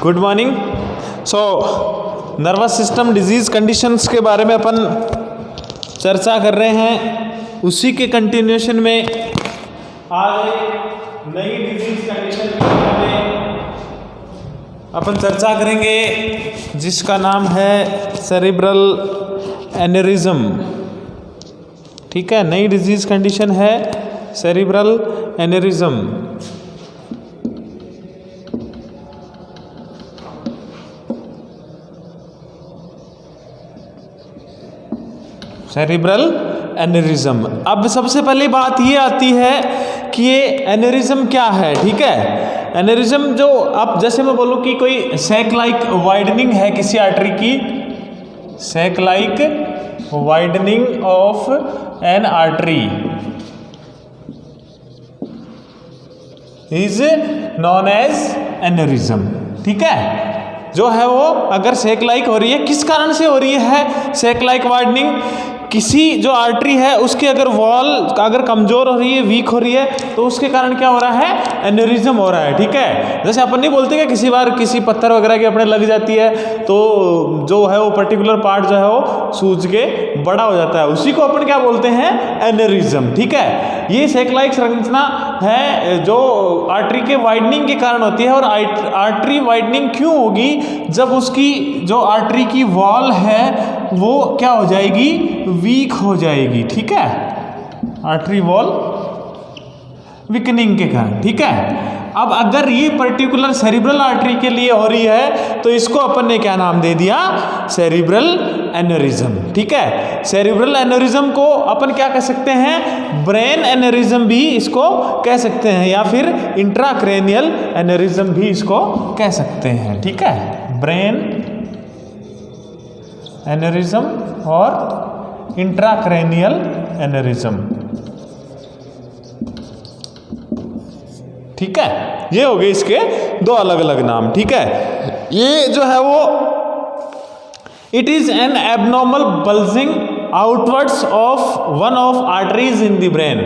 Good morning. So nervous system disease conditions के बारे में अपन चर्चा कर रहे हैं। उसी के कंटिन्यूएशन में आज एक नई डिजीज़ कंडीशन के बारे में अपन चर्चा करेंगे जिसका नाम है सेरिब्रल एनेरिज्म। ठीक है, नई डिजीज़ कंडीशन है सेरिब्रल एनेरिज्म। Cerebral aneurysm. अब सबसे पहली बात ये आती है कि ये एनेरिज्म क्या है। ठीक है, एनेरिज्म जो अब जैसे मैं बोलूँ कि कोई सैक लाइक वाइडनिंग है किसी आर्टरी की, sac like widening of an artery is known as aneurysm. ठीक है, जो है वो अगर सैक लाइक हो रही है, किस कारण से हो रही है सैक लाइक वाइडनिंग? किसी जो आर्टरी है उसकी अगर वॉल अगर कमजोर हो रही है, वीक हो रही है, तो उसके कारण क्या हो रहा है? एनेरिज्म हो रहा है। ठीक है, जैसे अपन नहीं बोलते कि किसी बार किसी पत्थर वगैरह की अपने लग जाती है तो जो है वो पर्टिकुलर पार्ट जो है वो सूज के बड़ा हो जाता है, उसी को अपन क्या बोलते हैं? एनेरिज्म। ठीक है, ये सैक लाइक संरचना है जो आर्टरी के वाइडनिंग के कारण होती है। और आर्टरी वाइडनिंग क्यों होगी? जब उसकी जो आर्टरी की वॉल है वो क्या हो जाएगी? वीक हो जाएगी। ठीक है, आर्टरी वॉल वीकनिंग के कारण। ठीक है, अब अगर ये पर्टिकुलर सेरिब्रल आर्टरी के लिए हो रही है तो इसको अपन ने क्या नाम दे दिया? Cerebral aneurysm. ठीक है, सेरिब्रल एनेरिज्म को अपन क्या कह सकते हैं? ब्रेन एनेरिज्म भी इसको कह सकते हैं, या फिर इंट्राक्रैनियल एनेरिज्म भी इसको कह सकते हैं। ठीक है, ब्रेन एनेरिज्म और इंट्राक्रैनियल एनेरिज्म। ठीक है, ये हो गए इसके दो अलग अलग नाम। ठीक है, ये जो है वो it is an abnormal bulging outwards of one of arteries in the brain.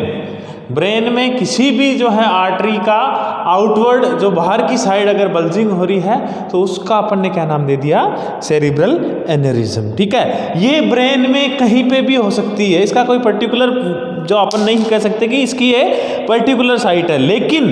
Brain में किसी भी जो है आर्टरी का आउटवर्ड जो बाहर की साइड अगर बल्जिंग हो रही है तो उसका अपन ने क्या नाम दे दिया? Cerebral aneurysm. ठीक है, ये ब्रेन में कहीं पे भी हो सकती है, इसका कोई पर्टिकुलर जो अपन नहीं कह सकते कि इसकी ये पर्टिकुलर साइट है, लेकिन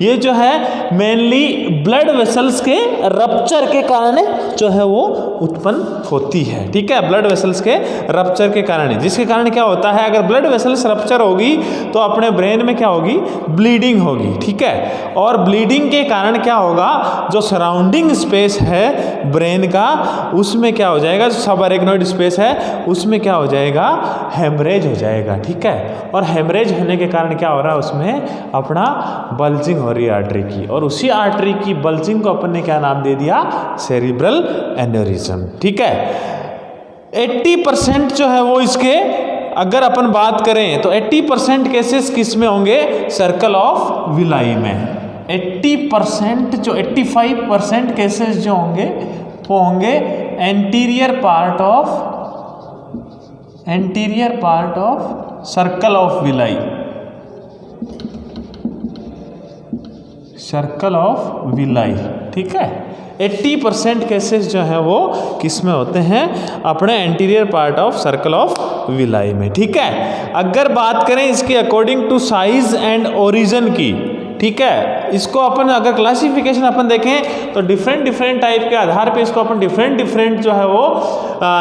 ये जो है मेनली ब्लड वेसल्स के रप्चर के कारण जो है वो उत्पन्न होती है। ठीक है, ब्लड वेसल्स के रप्चर के कारण, जिसके कारण क्या होता है? अगर ब्लड वेसल्स रप्चर होगी तो अपने ब्रेन में क्या होगी? ब्लीडिंग होगी। ठीक है, और ब्लीडिंग के कारण क्या होगा? जो सराउंडिंग स्पेस है ब्रेन का उसमें क्या हो जाएगा? जो सब अरेक्नोइड स्पेस है उसमें क्या हो जाएगा? हेमरेज हो जाएगा। ठीक है, और हेमरेज होने के कारण क्या हो रहा है? उसमें अपना बल्जिंग हो रही है आर्टरी की, और उसी आर्टरी की बल्जिंग को अपन ने क्या नाम दे दिया? Cerebral aneurysm. ठीक है, 80% जो है वो इसके अगर अपन बात करें तो 80% केसेस किस में होंगे? सर्कल ऑफ विलाई में। 80% जो 85% केसेस जो होंगे वो होंगे anterior part of circle of villi, circle of villi. ठीक है, 80% केसेस जो है वो किस में होते हैं? अपने anterior part of circle of Willis में। ठीक है, अगर बात करें इसकी according to size and origin की, ठीक है, इसको अपन अगर क्लासिफिकेशन अपन देखें तो डिफरेंट टाइप के आधार पे इसको अपन डिफरेंट जो है वो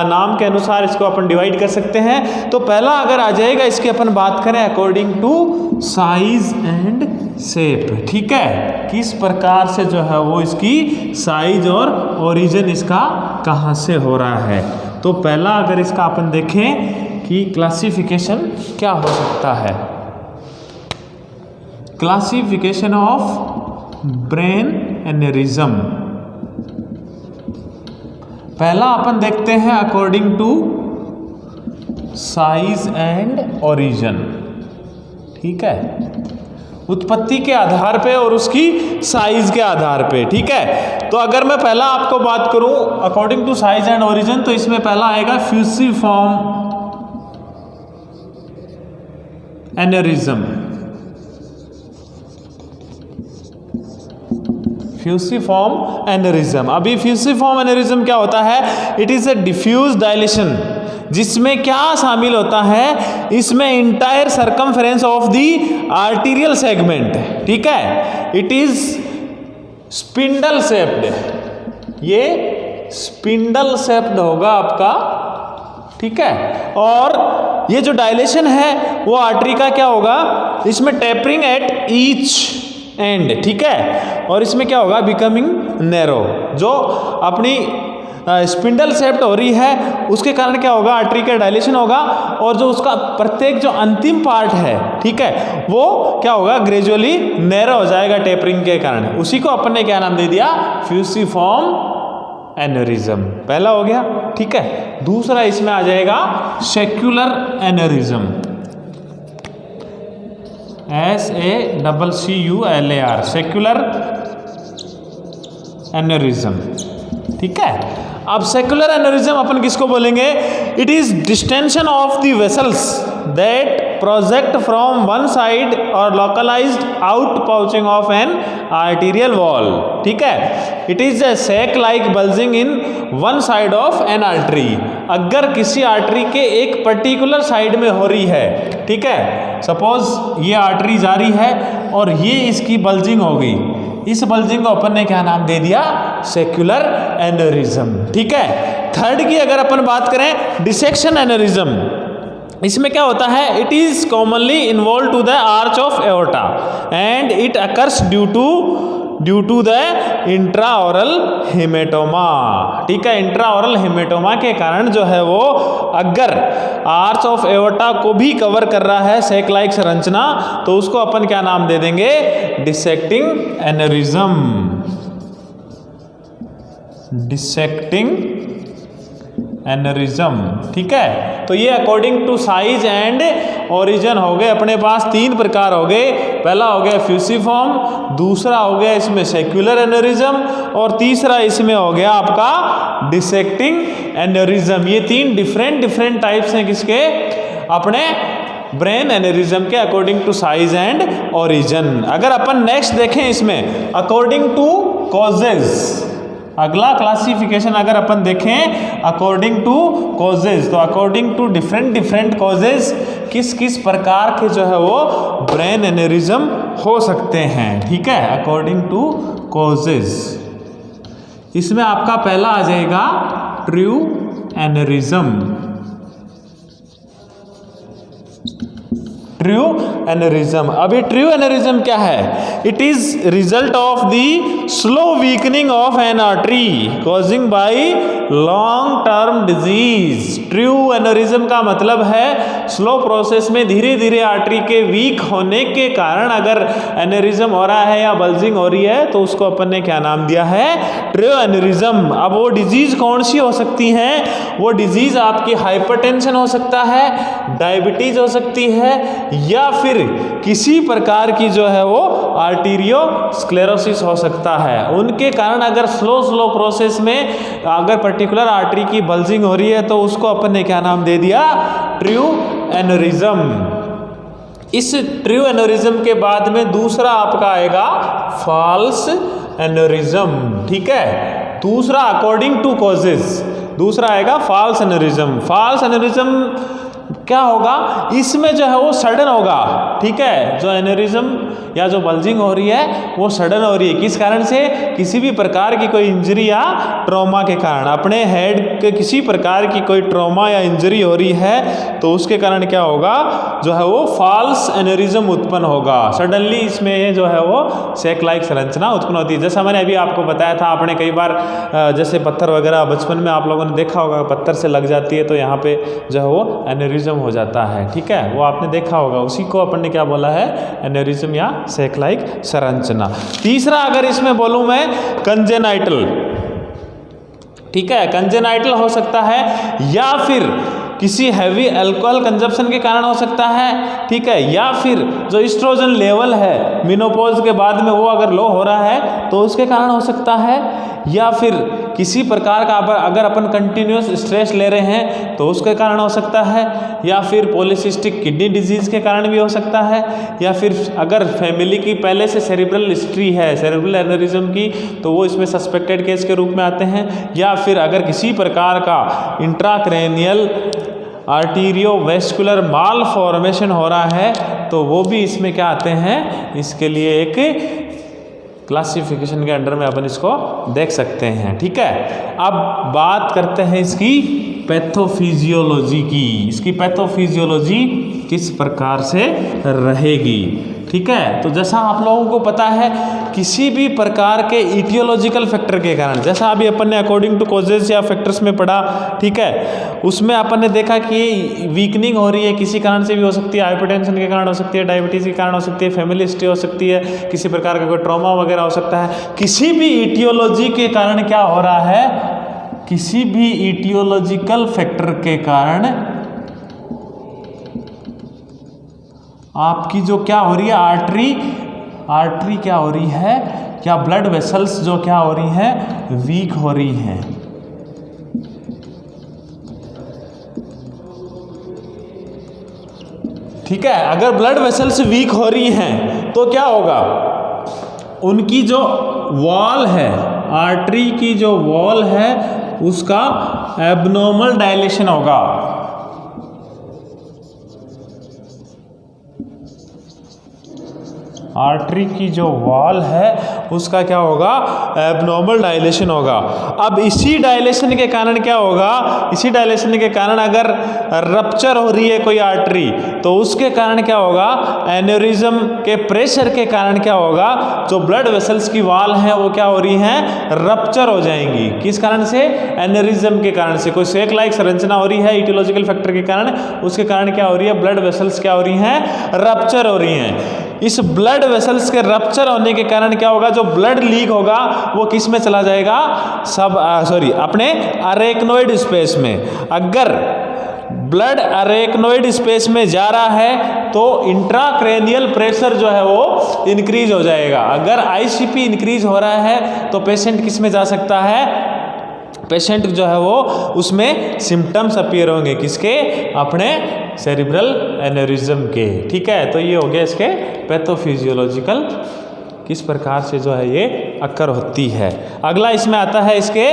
नाम के अनुसार इसको अपन डिवाइड कर सकते हैं। तो पहला अगर आ जाएगा इसकी अपन बात करें according to size and shape. ठीक है, किस प्रकार से जो है वो इसकी साइज और ओरिजिन इसका कहाँ से हो रहा है। तो पहला अगर इसका अपन देखें कि क्लासिफिकेशन क्या हो सकता है, क्लासिफिकेशन ऑफ ब्रेन एनेरिज्म। पहला अपन देखते हैं according to size and origin. ठीक है, उत्पत्ति के आधार पे और उसकी साइज के आधार पे। ठीक है, तो अगर मैं पहला आपको बात करूं according to size and origin तो इसमें पहला आएगा फ्यूसिफॉर्म एनेरिज्म। फ्यूसिफॉर्म एनेरिज्म। अभी फ्यूसिफॉर्म एनेरिज्म क्या होता है? It is a diffuse dilation, जिसमें क्या शामिल होता है? इसमें entire circumference of the arterial segment, ठीक है, इट इज स्पिंडल शेप्ड, ये स्पिंडल शेप्ड होगा आपका, ठीक है। और ये जो डायलेशन है वो आर्टरी का क्या होगा? इसमें टेपरिंग एट ईच एंड, ठीक है, और इसमें क्या होगा? Becoming narrow. जो अपनी स्पिंडल शेप्ड हो रही है उसके कारण क्या होगा? आर्टरी का डायलेशन होगा, और जो उसका प्रत्येक जो अंतिम पार्ट है, ठीक है, वो क्या होगा? ग्रेजुअली नैरो हो जाएगा टेपरिंग के कारण। उसी को अपन ने क्या नाम दे दिया? Fusiform aneurysm. पहला हो गया, ठीक है। दूसरा इसमें आ जाएगा saccular aneurysm, SACCULAR, saccular aneurysm, ठीक है। अब सेक्युलर एनेरिज्म अपन किसको बोलेंगे? It is distension of the vessels that project from one side और localized out pouching of an arterial wall, ठीक है। It is a sac like bulging in one side of an artery. अगर किसी artery के एक particular side में हो रही है, ठीक है, सपोज ये आर्टरी जा रही है और ये इसकी बल्जिंग हो गई, इस बल्जिंग को अपन ने क्या नाम दे दिया? सेक्युलर एनेरिज्म, ठीक है। थर्ड की अगर अपन बात करें, डिसेक्शन एनेरिज्म, इसमें क्या होता है? It is commonly involve to the arch of aorta and it occurs due to the intramural hematoma, ठीक है। इंट्राओरल हेमेटोमा के कारण जो है वो अगर आर्च ऑफ एओर्टा को भी कवर कर रहा है सैक लाइक संरचना, तो उसको अपन क्या नाम दे देंगे? डिसेक्टिंग एनेरिज्म, डिसेक्टिंग एनेरिज्म, ठीक है। तो ये according to size and origin हो गए अपने पास, तीन प्रकार हो गए। पहला हो गया फ्यूसिफॉर्म, दूसरा हो गया इसमें सेक्युलर एनेरिज्म, और तीसरा इसमें हो गया आपका डिसेक्टिंग एनेरिज्म। ये तीन डिफरेंट टाइप्स हैं किसके? अपने ब्रेन एनेरिज्म के according to size and origin. अगर अपन नेक्स्ट देखें इसमें अकॉर्डिंग टू कॉजेज, अगला क्लासिफिकेशन अगर अपन देखें अकॉर्डिंग टू कॉजेज, तो अकॉर्डिंग टू डिफरेंट कॉजेज किस किस प्रकार के जो है वो ब्रेन एनेरिज्म हो सकते हैं, ठीक है, अकॉर्डिंग टू कॉजेज। इसमें आपका पहला आ जाएगा ट्रू एनेरिज्म, ट्रू एनेरिज्म। अभी ट्रू एनेरिज्म क्या है? It is result of the slow weakening of an artery causing by long term disease. True aneurysm का मतलब है स्लो प्रोसेस में धीरे धीरे आर्टरी के वीक होने के कारण अगर एनेरिज्म हो रहा है या बल्जिंग हो रही है, तो उसको अपन ने क्या नाम दिया है? True aneurysm. अब वो डिजीज कौन सी हो सकती हैं? वो डिजीज आपकी हाइपरटेंशन हो सकता है, डायबिटीज हो सकती है, या फिर किसी प्रकार की जो है वो आर्टीरियोस्क्लेरोसिस हो सकता है। उनके कारण अगर स्लो प्रोसेस में अगर पर्टिकुलर आर्टरी की बल्जिंग हो रही है, तो उसको अपन ने क्या नाम दे दिया? True aneurysm. इस ट्रू एनेरिज्म के बाद में दूसरा आपका आएगा फॉल्स एनेरिज्म, ठीक है। दूसरा अकॉर्डिंग टू कॉजेज दूसरा आएगा फॉल्स एनेरिज्म। फॉल्स एनेरिज्म क्या होगा? इसमें जो है वो सडन होगा, ठीक है। जो एनेरिज्म या जो बल्जिंग हो रही है वो सडन हो रही है, किस कारण से? किसी भी प्रकार की कोई इंजरी या ट्रॉमा के कारण। अपने हेड के किसी प्रकार की कोई ट्रॉमा या इंजरी हो रही है, तो उसके कारण क्या होगा? जो है वो फॉल्स एनेरिज्म उत्पन्न होगा। सडनली इसमें जो है वो सैक लाइक संरचना उत्पन्न होती है। जैसा मैंने अभी आपको बताया था, आपने कई बार जैसे पत्थर वगैरह बचपन में आप लोगों ने देखा होगा, पत्थर से लग जाती है तो यहाँ पे जो है वो एनेरिज्म हो जाता है, ठीक है, वो आपने देखा होगा। उसी को अपन ने क्या बोला है? एनेरिज्म या सैक लाइक संरचना। तीसरा अगर इसमें बोलूं मैं कंजेनाइटल, ठीक है, कंजेनाइटल हो सकता है, या फिर किसी हैवी अल्कोहल कंजप्शन के कारण हो सकता है, ठीक है, या फिर जो एस्ट्रोजन लेवल है मेनोपॉज के बाद में वो अगर लो हो रहा है तो उसके कारण हो सकता है, या फिर किसी प्रकार का अगर अपन कंटिन्यूस स्ट्रेस ले रहे हैं तो उसके कारण हो सकता है, या फिर पॉलीसिस्टिक किडनी डिजीज़ के कारण भी हो सकता है, या फिर अगर फैमिली की पहले से सेरिब्रल हिस्ट्री है सेरिब्रल एनेरिज्म की तो वो इसमें सस्पेक्टेड केस के रूप में आते हैं, या फिर अगर किसी प्रकार का इंट्राक्रैनियल आर्टीरियोवेस्कुलर माल फॉर्मेशन हो रहा है तो वो भी इसमें क्या आते हैं, इसके लिए एक क्लासिफिकेशन के अंडर में अपन इसको देख सकते हैं, ठीक है। अब बात करते हैं इसकी पैथोफिजियोलॉजी की। इसकी पैथोफिजियोलॉजी किस प्रकार से रहेगी, ठीक है। तो जैसा आप लोगों को पता है किसी भी प्रकार के इटियोलॉजिकल फैक्टर के कारण, जैसा अभी अपन ने अकॉर्डिंग टू कॉजेज या फैक्टर्स में पढ़ा, ठीक है, उसमें अपन ने देखा कि वीकनिंग हो रही है किसी कारण से भी हो सकती है, हाइपरटेंशन के कारण हो सकती है, डायबिटीज़ के कारण हो सकती है, फैमिली हिस्ट्री हो सकती है, किसी प्रकार का कोई ट्रॉमा वगैरह हो सकता है। किसी भी इटियोलॉजी के कारण क्या हो रहा है, किसी भी इटियोलॉजिकल फैक्टर के कारण आपकी जो क्या हो रही है आर्टरी क्या हो रही है, क्या ब्लड वेसल्स जो क्या हो रही हैं, वीक हो रही हैं। ठीक है, अगर ब्लड वेसल्स वीक हो रही हैं तो क्या होगा, उनकी जो वॉल है, आर्टरी की जो वॉल है उसका एबनॉर्मल डायलेशन होगा। आर्टरी की जो वॉल है उसका क्या होगा, एबनॉर्मल डायलेशन होगा। अब इसी डायलेशन के कारण क्या होगा, इसी डायलेशन के कारण अगर रप्चर हो रही है कोई आर्टरी तो उसके कारण क्या होगा, एन्यूरिज्म के प्रेशर के कारण क्या होगा, जो ब्लड वेसल्स की वॉल है वो क्या हो रही हैं, रप्चर हो जाएंगी। किस कारण से, एन्यूरिज्म के कारण से। कोई सेक लाइक संरचना हो रही है इटियोलॉजिकल फैक्टर के कारण, उसके कारण क्या हो रही है, ब्लड वेसल्स क्या हो रही हैं, रप्चर हो रही हैं। इस ब्लड वेसल्स के रप्चर होने के कारण क्या होगा, जो ब्लड लीक होगा वो किस में चला जाएगा, अपने अरेक्नोइड स्पेस में। अगर ब्लड अरेक्नोइड स्पेस में जा रहा है तो इंट्राक्रैनियल प्रेशर जो है वो इंक्रीज हो जाएगा। अगर आईसीपी इंक्रीज हो रहा है तो पेशेंट किस में जा सकता है, पेशेंट जो है वो उसमें सिम्टम्स अपीयर होंगे, किसके, अपने सेरिब्रल एनेरिज्म के। ठीक है, तो ये हो गया इसके पैथोफिजियोलॉजिकल किस प्रकार से जो है ये अक्कर होती है। अगला इसमें आता है इसके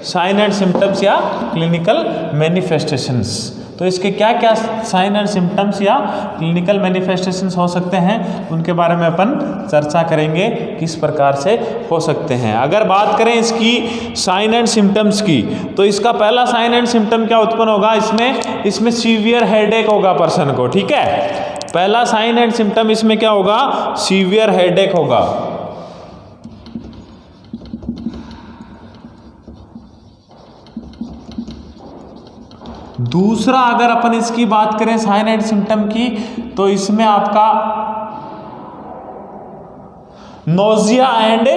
साइन एंड सिम्टम्स या क्लिनिकल मैनिफेस्टेशंस। तो इसके क्या क्या साइन एंड सिम्टम्स या क्लिनिकल मैनिफेस्टेशंस हो सकते हैं उनके बारे में अपन चर्चा करेंगे, किस प्रकार से हो सकते हैं। अगर बात करें इसकी साइन एंड सिम्टम्स की तो इसका पहला साइन एंड सिम्टम क्या उत्पन्न होगा, इसमें सीवियर हेडेक होगा पर्सन को। ठीक है, पहला साइन एंड सिम्टम इसमें क्या होगा, सीवियर हेडेक होगा। दूसरा अगर अपन इसकी बात करें साइन एंड सिम्टम की तो इसमें आपका नोजिया एंड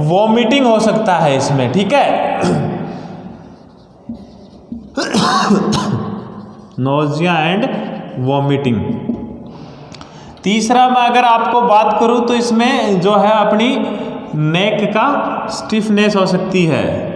वॉमिटिंग हो सकता है इसमें। ठीक है, नोजिया एंड वॉमिटिंग। तीसरा मैं अगर आपको बात करूं तो इसमें जो है अपनी नेक का स्टिफनेस हो सकती है,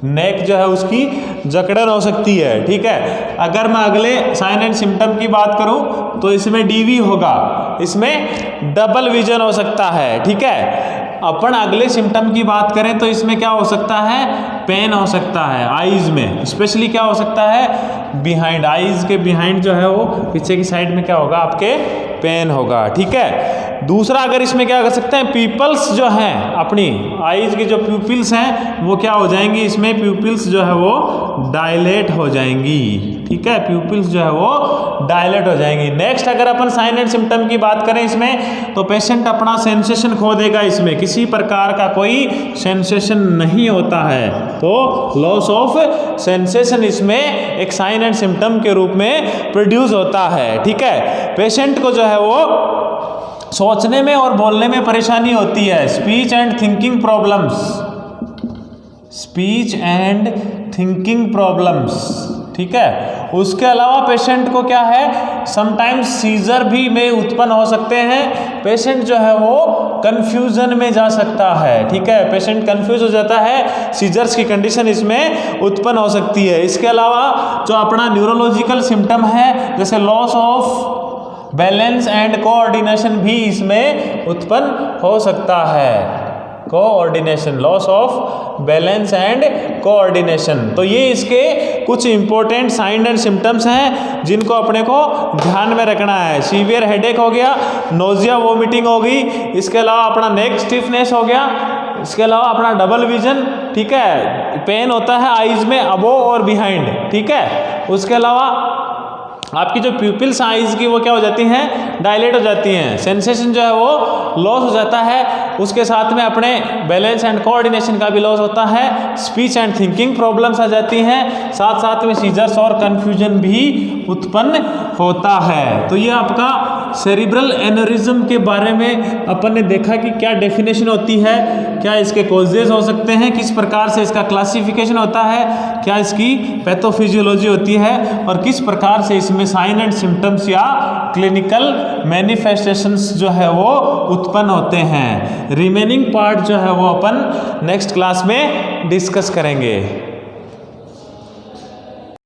नेक जो है उसकी जकड़न हो सकती है। ठीक है, अगर मैं अगले साइन एंड सिम्टम की बात करूं तो इसमें डीवी होगा, इसमें डबल विजन हो सकता है। ठीक है, अपन अगले सिम्टम की बात करें तो इसमें क्या हो सकता है, पेन हो सकता है आईज में, स्पेशली क्या हो सकता है, बिहाइंड, आईज के बिहाइंड जो है वो पीछे की साइड में क्या होगा, आपके पेन होगा। ठीक है, दूसरा अगर इसमें क्या कर सकते हैं, प्यूपिल्स जो हैं, अपनी आईज की जो प्यूपिल्स हैं वो क्या हो जाएंगी, इसमें प्यूपिल्स जो है वो डायलेट हो जाएंगी। ठीक है, प्यूपिल्स जो है वो डायलेट हो जाएंगी। नेक्स्ट अगर अपन साइन एंड सिम्टम की बात करें इसमें तो पेशेंट अपना सेंसेशन खो देगा, इसमें किसी प्रकार का कोई सेंसेशन नहीं होता है, तो लॉस ऑफ सेंसेशन इसमें एक साइन एंड सिम्टम के रूप में प्रोड्यूस होता है। ठीक है, पेशेंट को जो है वो सोचने में और बोलने में परेशानी होती है, speech and thinking problems, speech and thinking problems. ठीक है। उसके अलावा पेशेंट को क्या है, समटाइम्स सीजर भी में उत्पन्न हो सकते हैं। पेशेंट जो है वो कंफ्यूजन में जा सकता है, ठीक है, पेशेंट कंफ्यूज हो जाता है, सीजर्स की कंडीशन इसमें उत्पन्न हो सकती है। इसके अलावा जो अपना न्यूरोलॉजिकल सिम्टम है जैसे loss of balance and coordination भी इसमें उत्पन्न हो सकता है। Coordination, loss of balance and coordination, तो ये इसके कुछ इंपॉर्टेंट साइन एंड सिम्टम्स हैं जिनको अपने को ध्यान में रखना है। सीवियर हेडेक हो गया, नोजिया वोमिटिंग हो गई, इसके अलावा अपना नेक स्टिफनेस हो गया, इसके अलावा अपना डबल विजन, ठीक है, पेन होता है आईज में अबोव और बिहाइंड, ठीक है। उसके अलावा आपकी जो प्यूपिल्स आईज की वो क्या हो जाती हैं, डायलेट हो जाती हैं, सेंसेशन जो है वो लॉस हो जाता है, उसके साथ में अपने बैलेंस एंड कोऑर्डिनेशन का भी लॉस होता है, स्पीच एंड थिंकिंग प्रॉब्लम्स आ जाती हैं, साथ साथ में सीजर्स और कन्फ्यूजन भी उत्पन्न होता है। तो ये आपका सेरिब्रल एनेरिज्म के बारे में अपन ने देखा कि क्या डेफिनेशन होती है, क्या इसके कॉजेज हो सकते हैं, किस प्रकार से इसका क्लासिफिकेशन होता है, क्या इसकी पैथोफिजियोलॉजी होती है और किस प्रकार से इसमें साइन एंड सिम्टम्स या क्लिनिकल मैनिफेस्टेशंस जो है वो उत्पन्न होते हैं। रिमेनिंग पार्ट जो है वो अपन नेक्स्ट क्लास में डिस्कस करेंगे।